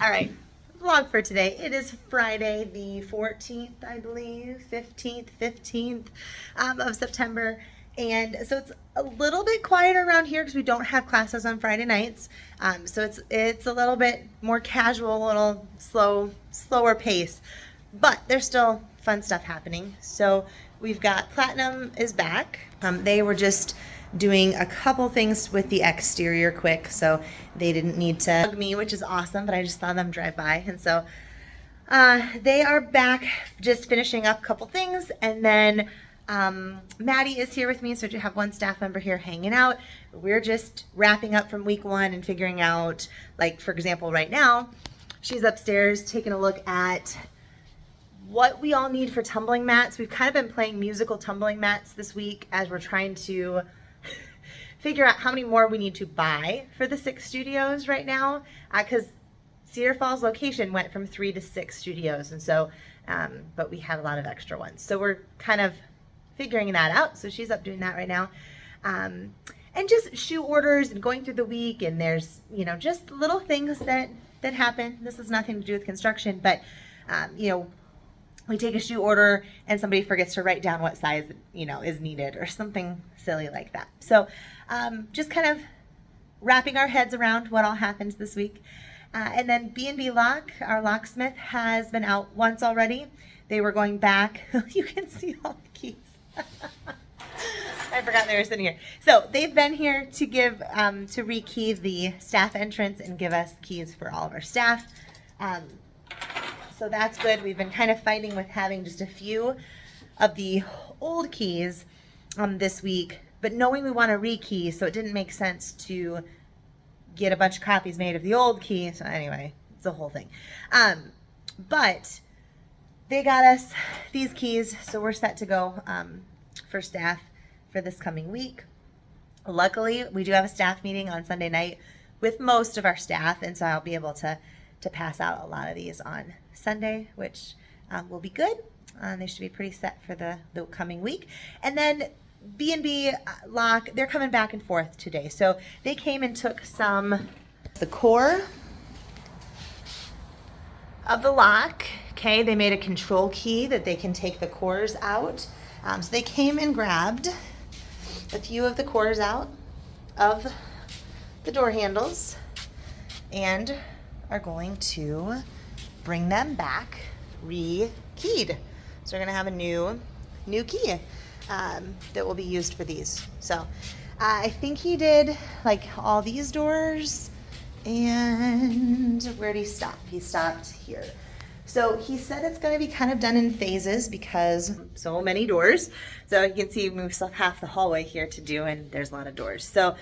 All right, vlog for today. It is Friday the 14th, I believe, 15th of September. And so it's a little bit quieter around here because we don't have classes on Friday nights. So it's a little bit more casual, a little slower pace, but there's still fun stuff happening. So we've got Platinum is back. They were just doing a couple things with the exterior quick, so they didn't need to hug me, which is awesome, but I just saw them drive by. And so they are back just finishing up a couple things, and then Maddie is here with me, so you have one staff member here hanging out. We're just wrapping up from week one and figuring out, like, for example, right now she's upstairs taking a look at what we all need for tumbling mats. We've kind of been playing musical tumbling mats this week as we're trying to figure out how many more we need to buy for the 6 studios right now, because Cedar Falls location went from 3 to 6 studios, and so but we have a lot of extra ones, so we're kind of figuring that out. So she's up doing that right now, and just shoe orders and going through the week, and there's, you know, just little things that happen. This has nothing to do with construction, but you know, we take a shoe order and somebody forgets to write down what size, you know, is needed or something silly like that. So just kind of wrapping our heads around what all happened this week. And then B&B Lock, our locksmith, has been out once already. They were going back. You can see all the keys. I forgot they were sitting here. So they've been here to give, to rekey the staff entrance and give us keys for all of our staff. So that's good. We've been kind of fighting with having just a few of the old keys this week, but knowing we want to rekey, so it didn't make sense to get a bunch of copies made of the old key. So anyway, it's a whole thing. But they got us these keys, so we're set to go for staff for this coming week. Luckily, we do have a staff meeting on Sunday night with most of our staff, and so I'll be able to pass out a lot of these on Sunday, which will be good. They should be pretty set for the coming week. And then B&B Lock, they're coming back and forth today. So they came and took the core of the lock. Okay, they made a control key that they can take the cores out. So they came and grabbed a few of the cores out of the door handles and are going to bring them back re-keyed. So we're gonna have a new key that will be used for these. So I think he did like all these doors, and where did he stop? He stopped here. So he said it's going to be kind of done in phases because so many doors. So you can see we still have half the hallway here to do, and there's a lot of doors. So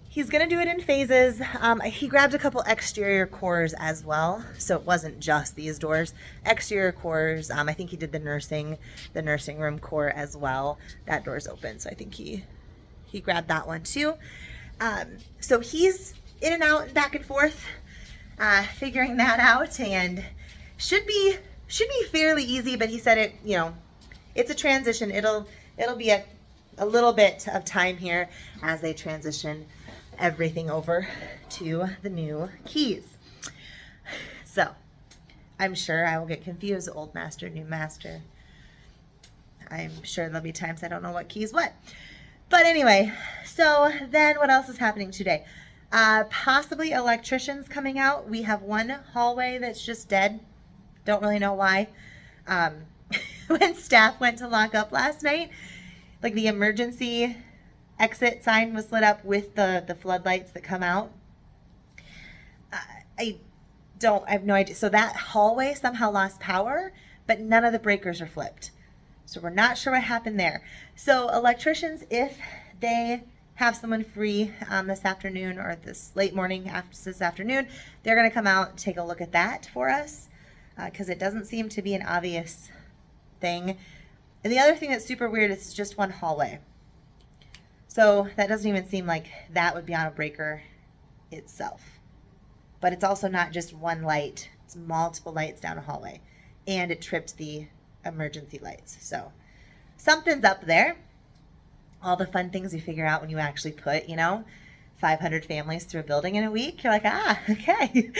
he's going to do it in phases. He grabbed a couple exterior cores as well, so it wasn't just these doors. Exterior cores, I think he did the nursing room core as well. That door's open, so I think he grabbed that one too. So he's in and out and back and forth, figuring that out, and should be fairly easy. But he said it, you know, it's a transition. It'll be a little bit of time here as they transition everything over to the new keys. So I'm sure I will get confused, old master, new master. I'm sure there'll be times I don't know what keys what. But anyway, so then what else is happening today? Possibly electricians coming out. We have one hallway that's just dead. Don't really know why. When staff went to lock up last night, like the emergency exit sign was lit up with the floodlights that come out. I have no idea. So that hallway somehow lost power, but none of the breakers are flipped. So we're not sure what happened there. So electricians, if they have someone free this afternoon or this late morning after this afternoon, they're going to come out and take a look at that for us, because it doesn't seem to be an obvious thing. And the other thing that's super weird is it's just one hallway. So that doesn't even seem like that would be on a breaker itself. But it's also not just one light. It's multiple lights down a hallway. And it tripped the emergency lights. So something's up there. All the fun things you figure out when you actually put, 500 families through a building in a week. You're like, okay.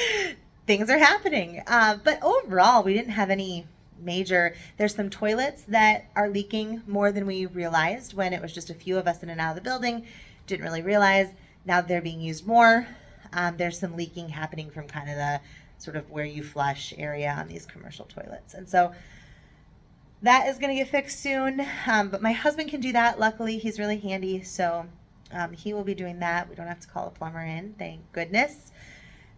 things are happening. But overall, we didn't have any major. There's some toilets that are leaking more than we realized when it was just a few of us in and out of the building. Didn't really realize. Now they're being used more. There's some leaking happening from kind of the sort of where you flush area on these commercial toilets. And so that is going to get fixed soon. But my husband can do that. Luckily, he's really handy. So he will be doing that. We don't have to call a plumber in. Thank goodness.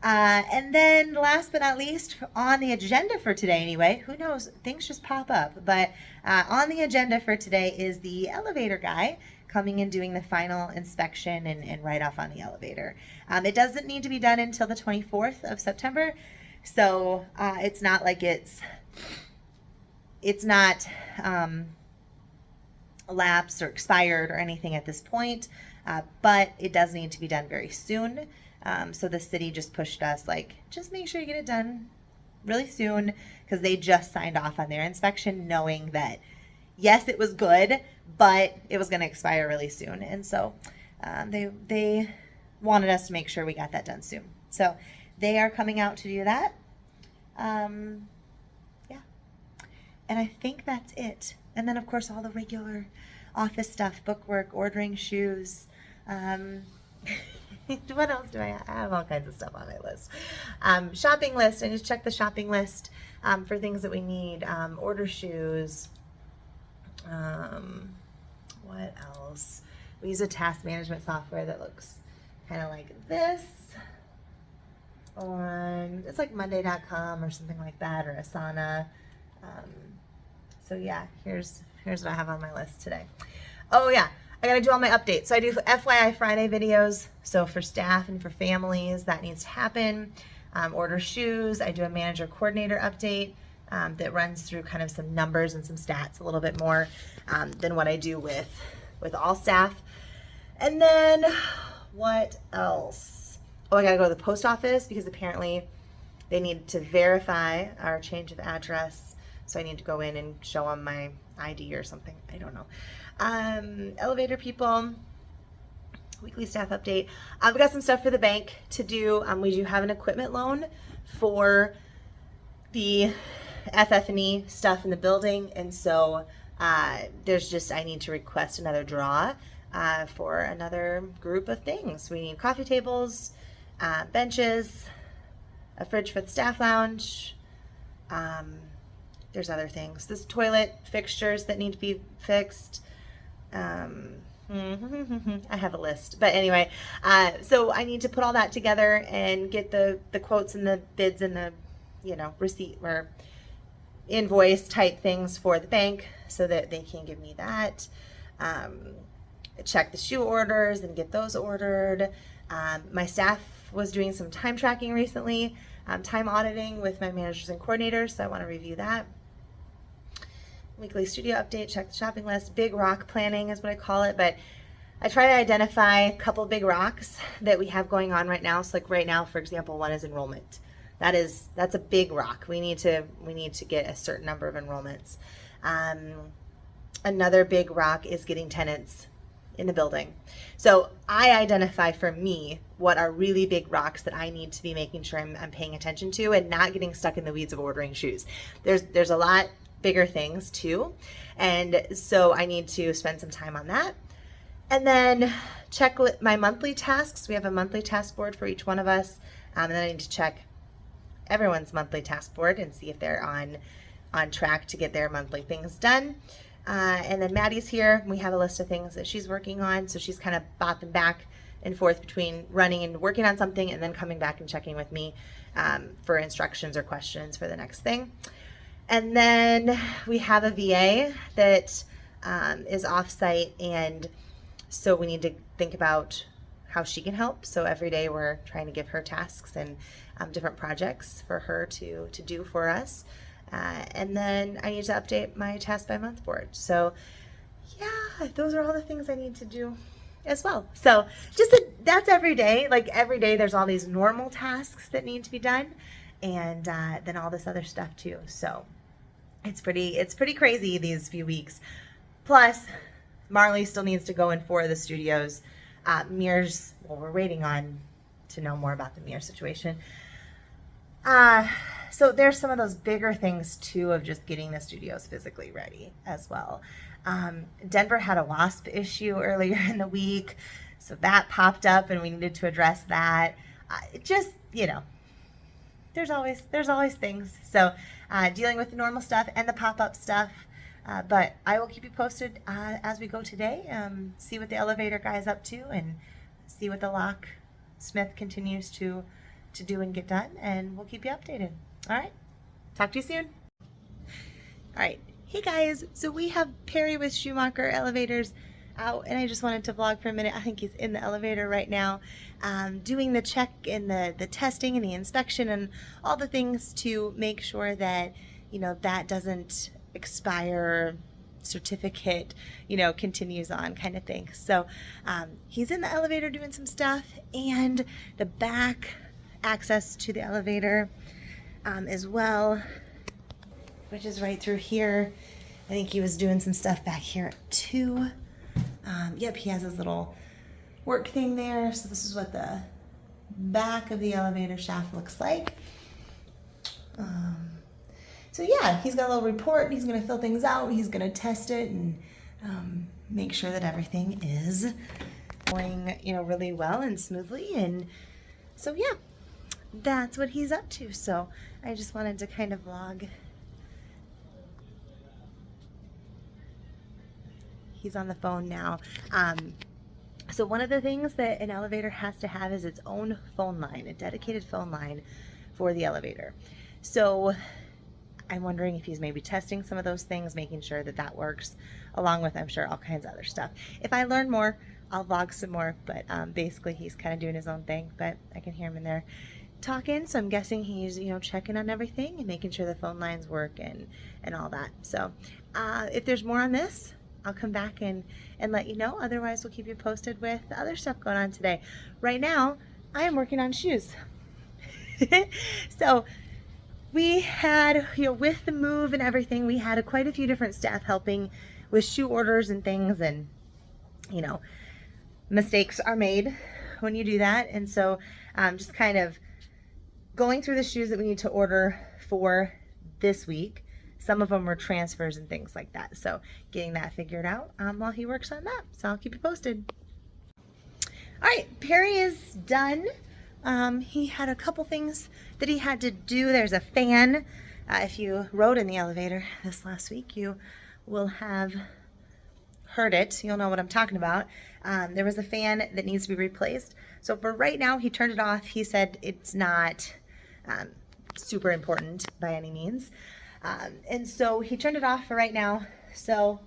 And then last but not least, on the agenda for today anyway, who knows, things just pop up, but on the agenda for today is the elevator guy coming and doing the final inspection and write-off on the elevator. It doesn't need to be done until the 24th of September, so it's not like it's not lapsed or expired or anything at this point, but it does need to be done very soon. So the city just pushed us, like, just make sure you get it done really soon, because they just signed off on their inspection knowing that, yes, it was good, but it was going to expire really soon. And so they wanted us to make sure we got that done soon. So they are coming out to do that. Yeah. And I think that's it. And then, of course, all the regular office stuff, bookwork, ordering shoes. What else do I have? I have all kinds of stuff on my list. Shopping list. I need to check the shopping list for things that we need. Order shoes. What else? We use a task management software that looks kind of like this. It's like Monday.com or something like that, or Asana. So yeah, here's what I have on my list today. Oh yeah. I gotta do all my updates. So I do FYI Friday videos. So for staff and for families, that needs to happen. Order shoes. I do a manager coordinator update that runs through kind of some numbers and some stats a little bit more than what I do with all staff. And then what else? Oh, I gotta go to the post office because apparently they need to verify our change of address. So I need to go in and show them my ID or something. I don't know. Elevator people, weekly staff update. I've got some stuff for the bank to do. We do have an equipment loan for the FF&E stuff in the building, and so I need to request another draw for another group of things. We need coffee tables, benches, a fridge for the staff lounge. There's other things. This toilet fixtures that need to be fixed. I have a list, but anyway, so I need to put all that together and get the quotes and the bids and the, receipt or invoice type things for the bank so that they can give me that. Check the shoe orders and get those ordered. My staff was doing some time tracking recently, time auditing with my managers and coordinators, so I want to review that. Weekly studio update, check the shopping list. Big rock planning is what I call it, but I try to identify a couple big rocks that we have going on right now. So like right now, for example, one is enrollment. That's a big rock. We need to get a certain number of enrollments. Another big rock is getting tenants in the building. So I identify for me what are really big rocks that I need to be making sure I'm paying attention to and not getting stuck in the weeds of ordering shoes. There's a lot bigger things too, and so I need to spend some time on that. And then check my monthly tasks. We have a monthly task board for each one of us, and then I need to check everyone's monthly task board and see if they're on track to get their monthly things done. And then Maddie's here. We have a list of things that she's working on, so she's kind of bopping back and forth between running and working on something and then coming back and checking with me for instructions or questions for the next thing. And then we have a VA that is off-site, and so we need to think about how she can help. So every day we're trying to give her tasks and different projects for her to do for us. And then I need to update my task by month board. So yeah, those are all the things I need to do as well. So that's every day. Like every day there's all these normal tasks that need to be done, and then all this other stuff too. So it's pretty crazy these few weeks. Plus, Marley still needs to go in 4 of the studios. Mirrors, well, we're waiting on to know more about the mirror situation. So there's some of those bigger things too of just getting the studios physically ready as well. Denver had a wasp issue earlier in the week, so that popped up and we needed to address that. Just, there's always things. So dealing with the normal stuff and the pop-up stuff. But I will keep you posted as we go today. See what the elevator guy's up to and see what the locksmith continues to do and get done, and we'll keep you updated. All right, talk to you soon. All right, hey guys, so we have Perry with Schumacher Elevators out, and I just wanted to vlog for a minute. I think he's in the elevator right now, doing the check and the testing and the inspection and all the things to make sure that that doesn't expire, certificate continues on, kind of thing. So he's in the elevator doing some stuff, and the back access to the elevator as well, which is right through here. I think he was doing some stuff back here too. Yep, he has his little work thing there. So this is what the back of the elevator shaft looks like. So yeah, he's got a little report. He's going to fill things out. He's going to test it and make sure that everything is going, really well and smoothly. And so yeah, that's what he's up to. So I just wanted to kind of vlog. He's on the phone now. So one of the things that an elevator has to have is its own phone line, a dedicated phone line for the elevator. So I'm wondering if he's maybe testing some of those things, making sure that that works, along with, I'm sure, all kinds of other stuff. If I learn more, I'll vlog some more, but basically he's kind of doing his own thing, but I can hear him in there talking, so I'm guessing he's, checking on everything and making sure the phone lines work and all that. So if there's more on this, I'll come back and let you know. Otherwise, we'll keep you posted with the other stuff going on today. Right now, I am working on shoes. So we had, with the move and everything, we had quite a few different staff helping with shoe orders and things, and mistakes are made when you do that. And so just kind of going through the shoes that we need to order for this week. Some of them were transfers and things like that. So getting that figured out while he works on that. So I'll keep you posted. All right, Perry is done. He had a couple things that he had to do. There's a fan. If you rode in the elevator this last week, you will have heard it. You'll know what I'm talking about. There was a fan that needs to be replaced. So for right now, he turned it off. He said it's not super important by any means. And so he turned it off for right now. So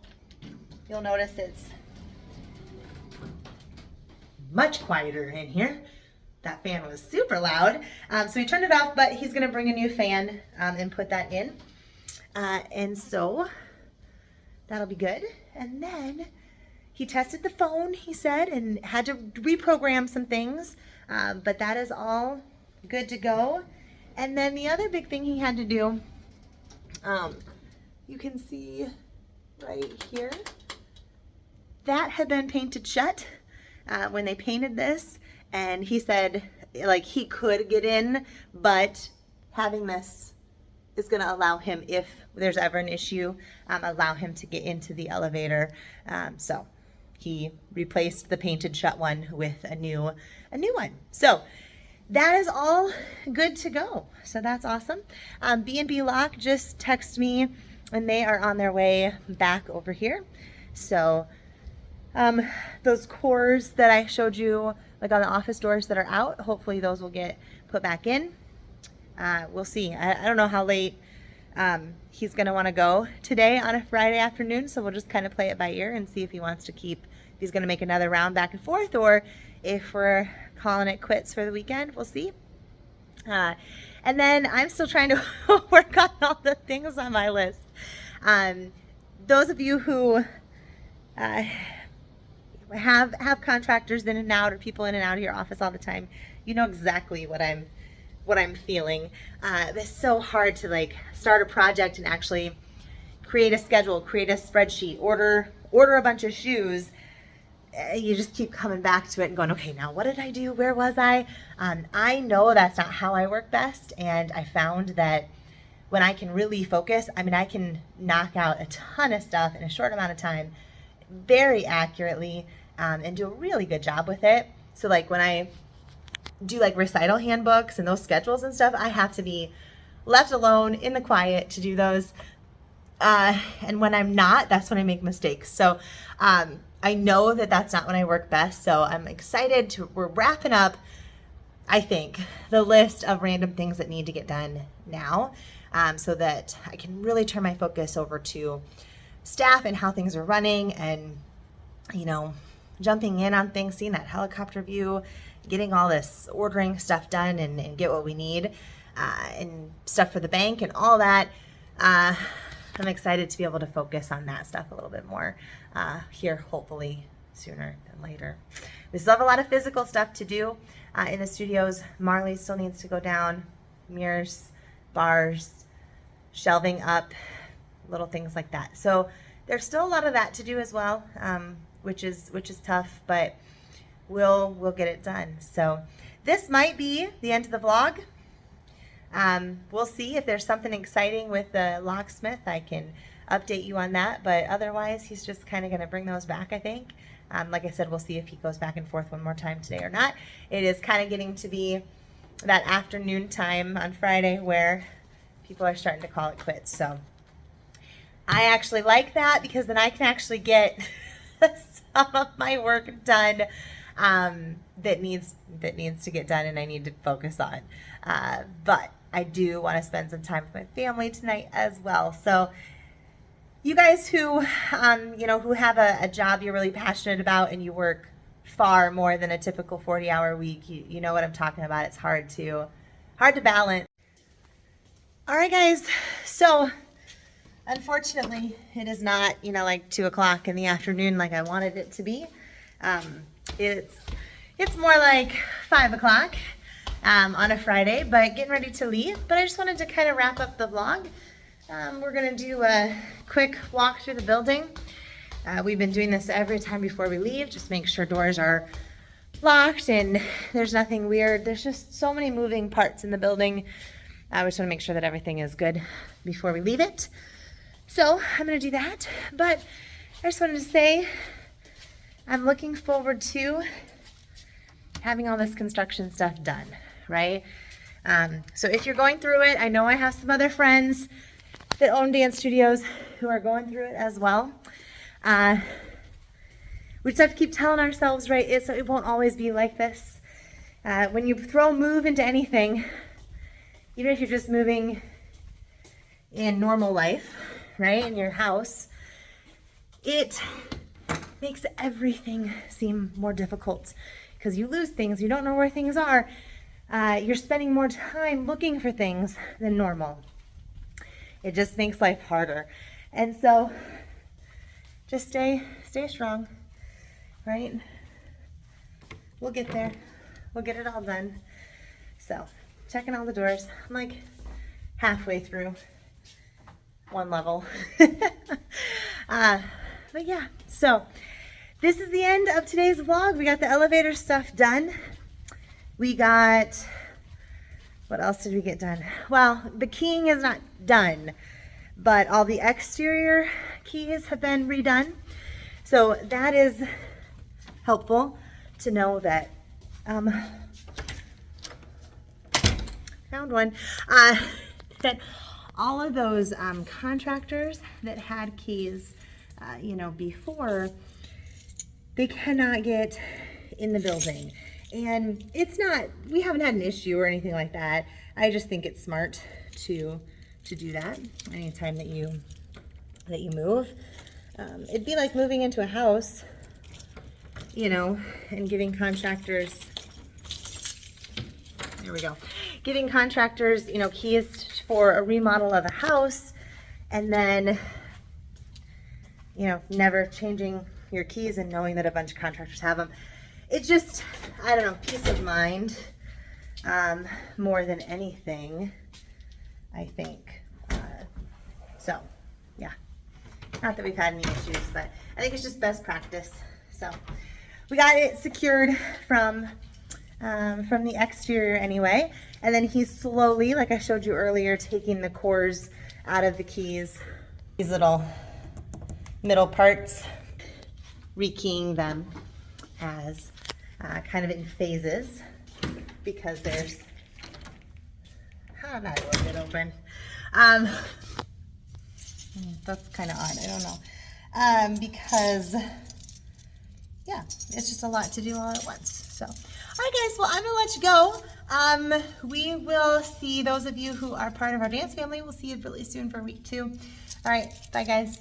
you'll notice it's much quieter in here. That fan was super loud. So he turned it off, but he's going to bring a new fan and put that in. And so that'll be good. And then he tested the phone, he said, and had to reprogram some things. But that is all good to go. And then the other big thing he had to do, you can see right here, that had been painted shut when they painted this. And he said, he could get in, but having this is going to allow him, if there's ever an issue, allow him to get into the elevator. So he replaced the painted shut one with a new one. So that is all good to go. So that's awesome. B&B Lock just texted me, and they are on their way back over here. So those cores that I showed you, on the office doors that are out, hopefully those will get put back in. We'll see. I don't know how late he's going to want to go today on a Friday afternoon, so we'll just kind of play it by ear and see if he wants to if he's going to make another round back and forth, or if we're calling it quits for the weekend. We'll see. And then I'm still trying to work on all the things on my list. Those of you who have contractors in and out, or people in and out of your office all the time, you know exactly what I'm feeling. It's so hard to start a project and actually create a schedule, create a spreadsheet, order a bunch of shoes, you just keep coming back to it and going, okay, now what did I do? Where was I? I know that's not how I work best. And I found that when I can really focus, I mean, I can knock out a ton of stuff in a short amount of time very accurately, and do a really good job with it. So like when I do like recital handbooks and those schedules and stuff, I have to be left alone in the quiet to do those. And when I'm not, that's when I make mistakes. So I know that that's not when I work best. So I'm excited we're wrapping up, I think, the list of random things that need to get done now, so that I can really turn my focus over to staff and how things are running, and, you know, jumping in on things, seeing that helicopter view, getting all this ordering stuff done and get what we need, and stuff for the bank and all that. I'm excited to be able to focus on that stuff a little bit more here, hopefully sooner than later. We still have a lot of physical stuff to do in the studios. Marley still needs to go down, mirrors, bars, shelving up, little things like that. So there's still a lot of that to do as well, which is tough, but we'll get it done. So this might be the end of the vlog. We'll see if there's something exciting with the locksmith. I can update you on that, but otherwise he's just kind of going to bring those back, I think. Like I said, we'll see if he goes back and forth one more time today or not. It is kind of getting to be that afternoon time on Friday where people are starting to call it quits. So I actually like that, because then I can actually get some of my work done that needs to get done and I need to focus on. But I do want to spend some time with my family tonight as well. So you guys who who have a job you're really passionate about and you work far more than a typical 40-hour week, you know what I'm talking about. It's hard to balance. All right, guys. So unfortunately, it is not, like 2 o'clock in the afternoon like I wanted it to be. It's more like 5 o'clock on a Friday, but getting ready to leave. But I just wanted to kind of wrap up the vlog. We're going to do a quick walk through the building. We've been doing this every time before we leave, just make sure doors are locked and there's nothing weird. There's just so many moving parts in the building. We just want to make sure that everything is good before we leave it. So I'm going to do that, but I just wanted to say I'm looking forward to having all this construction stuff done, right? So if you're going through it, I know I have some other friends that own dance studios who are going through it as well. We just have to keep telling ourselves, right, it won't always be like this. When you throw move into anything, even if you're just moving in normal life, right, in your house, it makes everything seem more difficult because you lose things, you don't know where things are. You're spending more time looking for things than normal. It just makes life harder. And so just stay strong, right? We'll get there. We'll get it all done. So checking all the doors. I'm like halfway through one level. But yeah, so this is the end of today's vlog. We got the elevator stuff done. We got, what else did we get done? Well, the keying is not done, but all the exterior keys have been redone. So that is helpful to know that, found one, that all of those contractors that had keys, before, they cannot get in the building. And it's not, we haven't had an issue or anything like that. I just think it's smart to do that anytime that you move. It'd be like moving into a house, and giving contractors, there we go, giving contractors, keys for a remodel of a house, and then, never changing your keys and knowing that a bunch of contractors have them. It's just, I don't know, peace of mind, more than anything, I think. So, yeah. Not that we've had any issues, but I think it's just best practice. So, we got it secured from the exterior anyway. And then he's slowly, like I showed you earlier, taking the cores out of the keys. These little middle parts, rekeying them as kind of in phases, because there's, how did I leave it open? That's kind of odd, I don't know. Because, yeah, it's just a lot to do all at once. So, all right guys, well I'm gonna let you go. We will see those of you who are part of our dance family. We'll see you really soon for week 2. All right, bye guys.